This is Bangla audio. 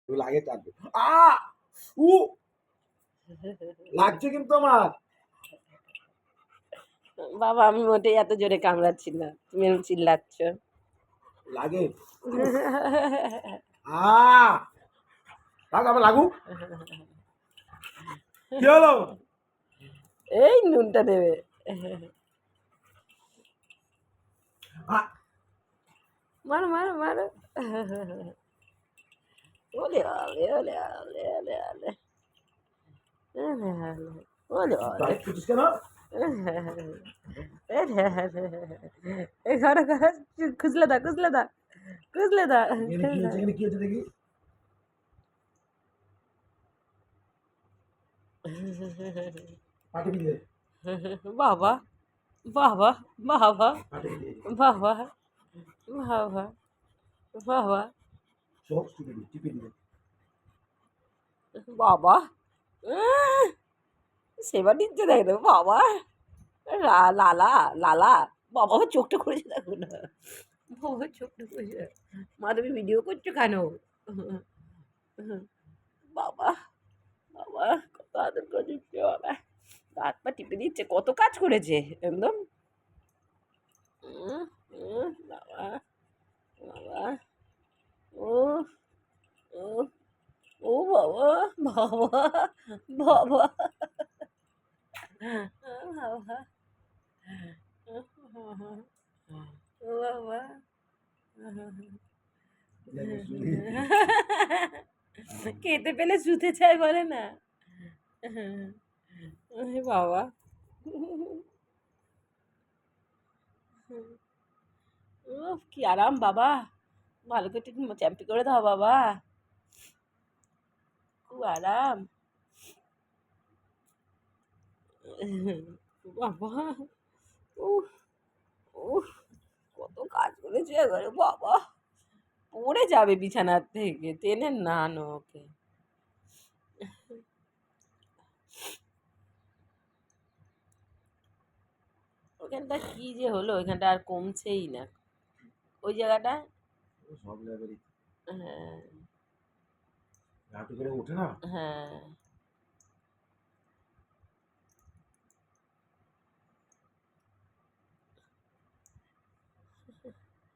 লাগে টানবে। উ লাগছে কিন্তু আমার। বাবা আমি মোটেই এত জোরে কামড়াচ্ছি না, তুমি এরকম চিল্লাচ্ছ। লাগে। আবার লাগুক। কি হলো? এই নুনটা দেবে। মারো মারো মারো। ওলে আলে ওলে আলে ওলে আলে ওলে আলে। কেন? এই ঘরে ঘরে খুজলে দা খুজলে দা খুজলে দা। কি হচ্ছে দেখি? বাবা বাবা বাবা বাবা বাবা বাবা সব টিপে দিবে। বাবা সেবা নিচ্ছে দেখ তো বাবা। লালা লালা বাবা চোখটা করেছে দেখো না, বাবা চোখটা করেছে। মা তুমি ভিডিও করছো কেন? বাবা বাবা কত আদর করে দিচ্ছে বাবা, হাত পা টিপে দিচ্ছে, কত কাজ করেছে একদম। বাবা বাবা ও ও ও বাবা বাবা বাবা বাবা ও বাবা খেতে পেলে শুতে চাই বলে না। বাবা কি আরাম বাবা, ভালো করে একটু চ্যাম্পি করে দাও বাবা, খুব আরাম। বাবা উফ উফ কত কাজ করেছে এবারে বাবা, পড়ে যাবে বিছানার থেকে, টেনে না নো ওকে। ওখানটা কি যে হলো, ওইখানটা আর কমছেই না ওই জায়গাটা। সব লেভেলই হ্যাঁ রাতে করে ওঠে না। হ্যাঁ